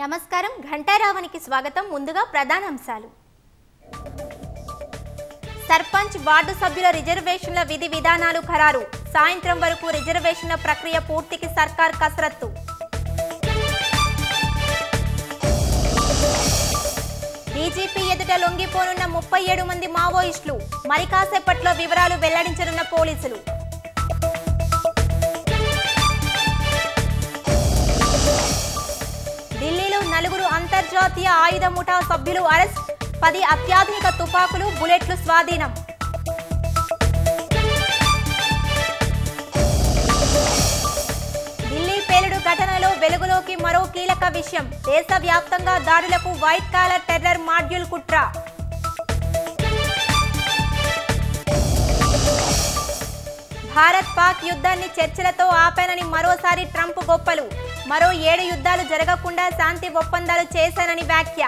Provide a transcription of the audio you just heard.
నమస్కారం ఘంటారావానికి స్వాగతం. ముందుగా ప్రధానాంశాలు. సర్పంచ్ వార్డు సభ్యుల రిజర్వేషన్ల విధి విధానాలు ఖరారు. సాయంత్రం వరకు రిజర్వేషన్ల ప్రక్రియ పూర్తికి సర్కార్ కసరత్తు. డీజీపీ ఎదుట లొంగిపోనున్న 37 మంది మావోయిస్టులు. మరి కాసేపట్లో వివరాలు వెల్లడించనున్న పోలీసులు. ఢిల్లీలో 4 అంతర్జాతీయ ఆయుధ ముఠా సభ్యులు అరెస్ట్. 10 అత్యాధునిక తుపాకులు, బుల్లెట్లు స్వాధీనం. ఢిల్లీ పేలుడు ఘటనలో వెలుగులోకి మరో కీలక విషయం. దేశవ్యాప్తంగా దాడులకు వైట్ కాలర్ టెర్రర్ మాడ్యూల్ కుట్ర. భారత్ పాక్ యుద్ధాన్ని చర్చలతో ఆపానని మరోసారి ట్రంప్ గొప్పలు. మరో 7 యుద్ధాలు జరగకుండా శాంతి ఒప్పందాలు చేశానని వ్యాఖ్య.